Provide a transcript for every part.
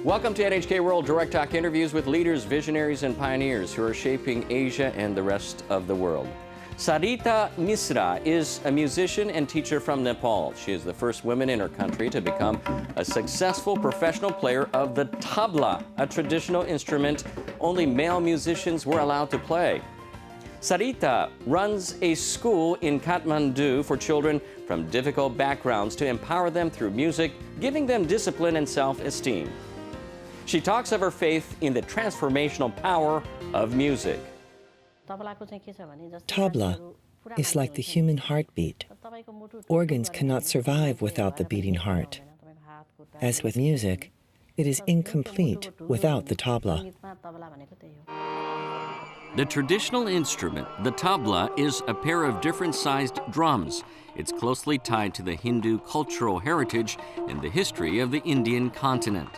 Welcome to NHK World Direct Talk interviews with leaders, visionaries, and pioneers who are shaping Asia and the rest of the world. SARITA MISHRA is a musician and teacher from Nepal. She is the first woman in her country to become a successful professional player of the tabla, a traditional instrument only male musicians were allowed to play. SARITA runs a school in Kathmandu for children from difficult backgrounds to empower them through music, giving them discipline and self-esteem. She talks of her faith in the transformational power of music. Tabla is like the human heartbeat. Organs cannot survive without the beating heart. As with music, it is incomplete without the tabla. The traditional instrument, the tabla, is a pair of different-sized drums. It's closely tied to the Hindu cultural heritage and the history of the Indian continent.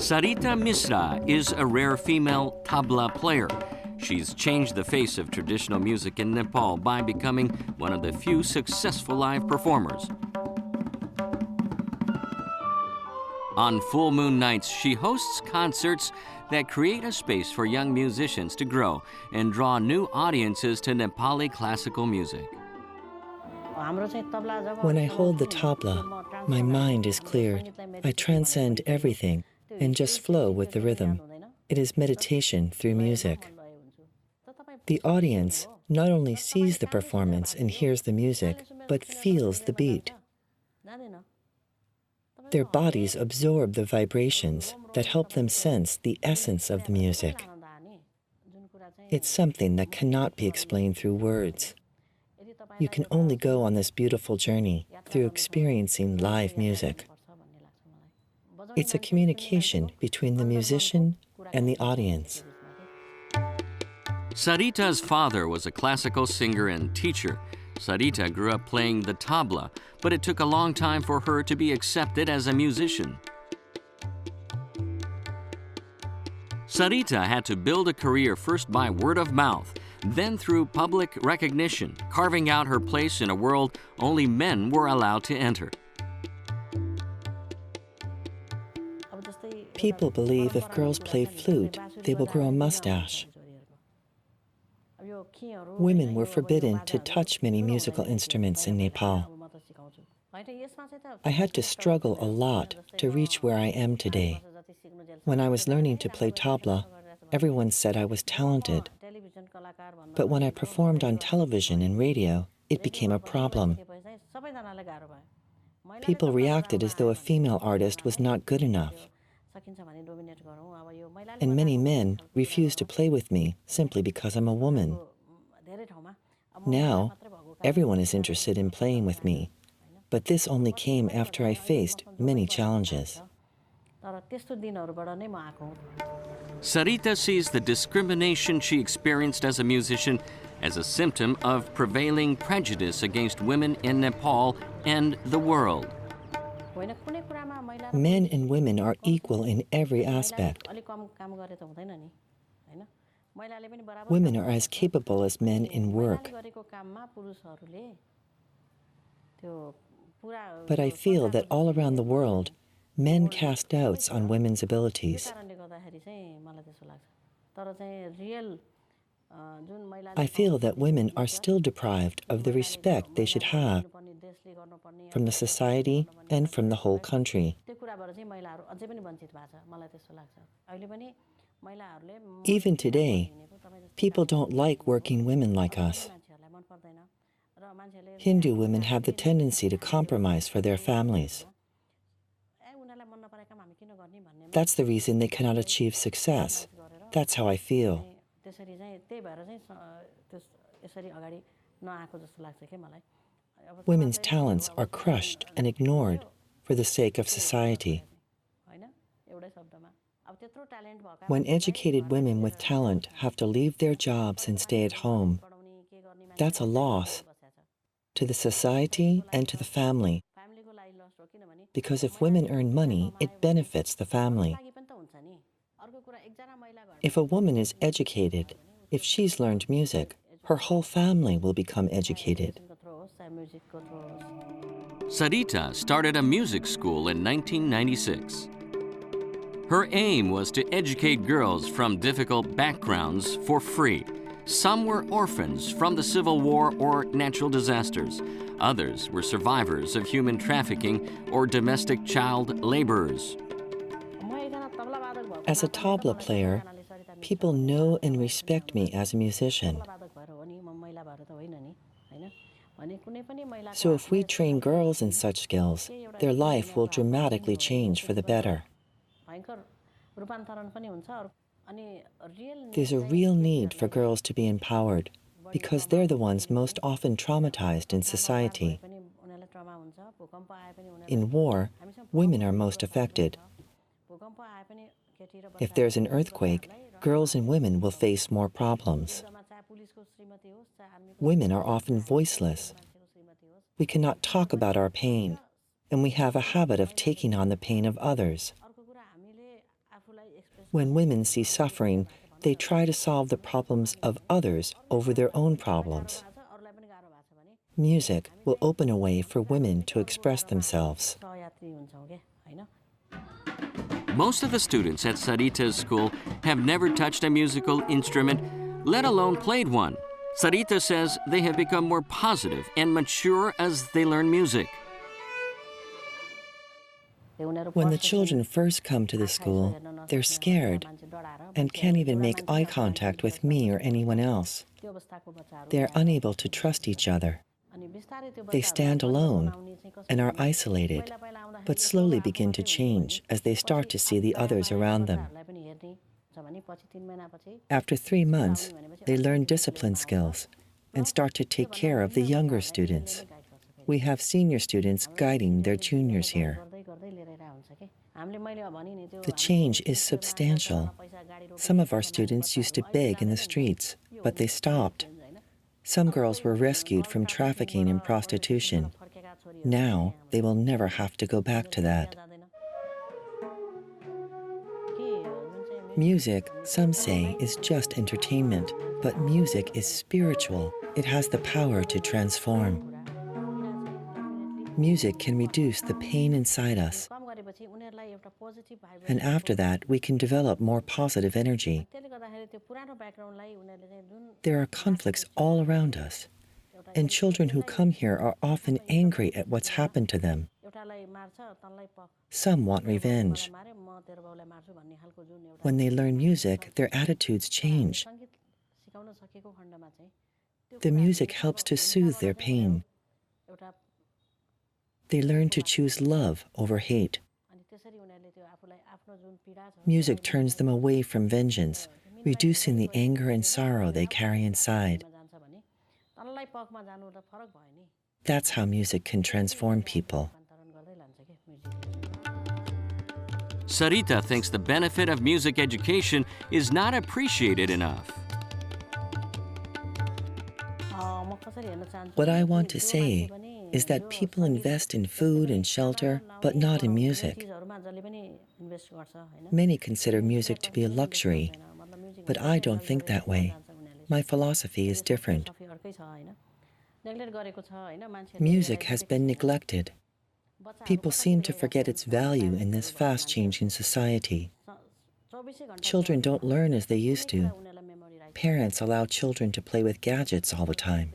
SARITA MISHRA is a rare female tabla player. She's changed the face of traditional music in Nepal by becoming one of the few successful live performers. On full moon nights, she hosts concerts that create a space for young musicians to grow and draw new audiences to Nepali classical music. When I hold the tabla, my mind is cleared. I transcend everything and just flow with the rhythm. It is meditation through music. The audience not only sees the performance and hears the music, but feels the beat. Their bodies absorb the vibrations that help them sense the essence of the music. It's something that cannot be explained through words. You can only go on this beautiful journey through experiencing live music. It's a communication between the musician and the audience. SARITA's father was a classical singer and teacher. SARITA grew up playing the tabla, but it took a long time for her to be accepted as a musician. SARITA had to build a career first by word of mouth, then through public recognition, carving out her place in a world only men were allowed to enter. People believe if girls play flute, they will grow a mustache. Women were forbidden to touch many musical instruments in Nepal. I had to struggle a lot to reach where I am today. When I was learning to play tabla, everyone said I was talented. But when I performed on television and radio, it became a problem. People reacted as though a female artist was not good enough. And many men refused to play with me simply because I'm a woman. Now, everyone is interested in playing with me, but this only came after I faced many challenges. SARITA sees the discrimination she experienced as a musician as a symptom of prevailing prejudice against women in Nepal and the world. Men and women are equal in every aspect. Women are as capable as men in work. But I feel that all around the world, men cast doubts on women's abilities. I feel that women are still deprived of the respect they should have from the society and from the whole country. Even today, people don't like working women like us. Hindu women have the tendency to compromise for their families. That's the reason they cannot achieve success. That's how I feel. Women's talents are crushed and ignored for the sake of society. When educated women with talent have to leave their jobs and stay at home, that's a loss to the society and to the family. Because if women earn money, it benefits the family. If a woman is educated, if she's learned music, her whole family will become educated. SARITA started a music school in 1996. Her aim was to educate girls from difficult backgrounds for free. Some were orphans from the Civil War or natural disasters. Others were survivors of human trafficking or domestic child laborers. As a tabla player, people know and respect me as a musician. So if we train girls in such skills, their life will dramatically change for the better. There's a real need for girls to be empowered because they're the ones most often traumatized in society. In war, women are most affected. If there's an earthquake, girls and women will face more problems. Women are often voiceless. We cannot talk about our pain, and we have a habit of taking on the pain of others. When women see suffering, they try to solve the problems of others over their own problems. Music will open a way for women to express themselves. Most of the students at SARITA's school have never touched a musical instrument, let alone played one. SARITA says they have become more positive and mature as they learn music. When the children first come to the school, they're scared and can't even make eye contact with me or anyone else. They're unable to trust each other. They stand alone and are isolated, but slowly begin to change as they start to see the others around them. After 3 months, they learn discipline skills and start to take care of the younger students. We have senior students guiding their juniors here. The change is substantial. Some of our students used to beg in the streets, but they stopped. Some girls were rescued from trafficking and prostitution. Now, they will never have to go back to that. Music, some say, is just entertainment, but music is spiritual. It has the power to transform. Music can reduce the pain inside us. And after that, we can develop more positive energy. There are conflicts all around us, and children who come here are often angry at what's happened to them. Some want revenge. When they learn music, their attitudes change. The music helps to soothe their pain. They learn to choose love over hate. Music turns them away from vengeance, reducing the anger and sorrow they carry inside. That's how music can transform people. SARITA thinks the benefit of music education is not appreciated enough. What I want to say is that people invest in food and shelter, but not in music. Many consider music to be a luxury, but I don't think that way. My philosophy is different. Music has been neglected. People seem to forget its value in this fast-changing society. Children don't learn as they used to. Parents allow children to play with gadgets all the time.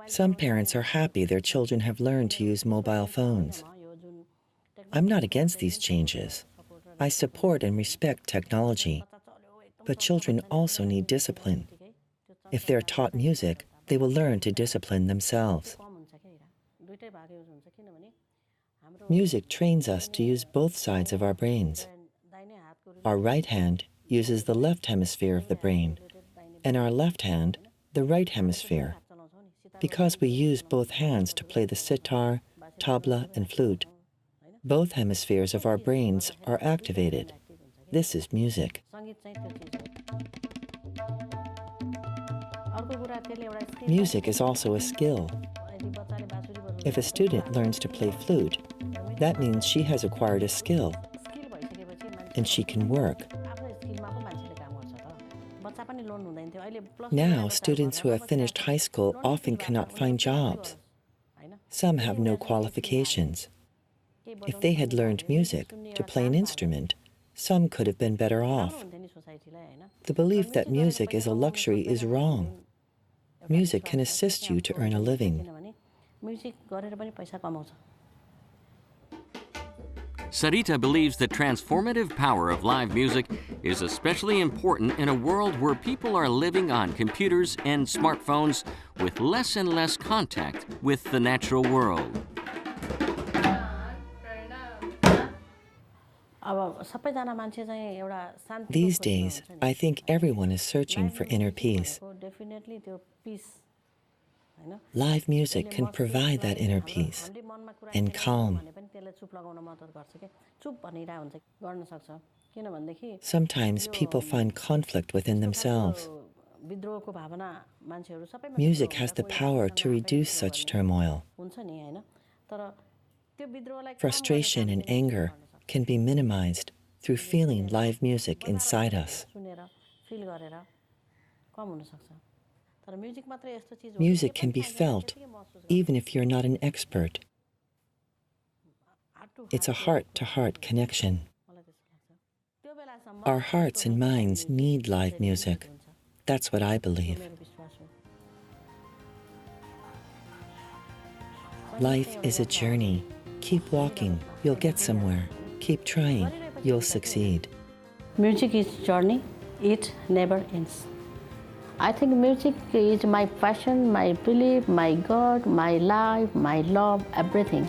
Some parents are happy their children have learned to use mobile phones. I'm not against these changes. I support and respect technology. But children also need discipline. If they're taught music, they will learn to discipline themselves. Music trains us to use both sides of our brains. Our right hand uses the left hemisphere of the brain, and our left hand, the right hemisphere. Because we use both hands to play the sitar, tabla, and flute, both hemispheres of our brains are activated. This is music. Music is also a skill. If a student learns to play flute, that means she has acquired a skill, and she can work. Now, students who have finished high school often cannot find jobs. Some have no qualifications. If they had learned music to play an instrument, some could have been better off. The belief that music is a luxury is wrong. Music can assist you to earn a living. SARITA believes the transformative power of live music is especially important in a world where people are living on computers and smartphones with less and less contact with the natural world. These days, I think everyone is searching for inner peace. Live music can provide that inner peace and calm. Sometimes people find conflict within themselves. Music has the power to reduce such turmoil. Frustration and anger can be minimized through feeling live music inside us. Music can be felt even if you're not an expert. It's a heart-to-heart connection. Our hearts and minds need live music. That's what I believe. Life is a journey. Keep walking, you'll get somewhere. Keep trying, you'll succeed. Music is journey, it never ends. I think music is my passion, my belief, my God, my life, my love, everything.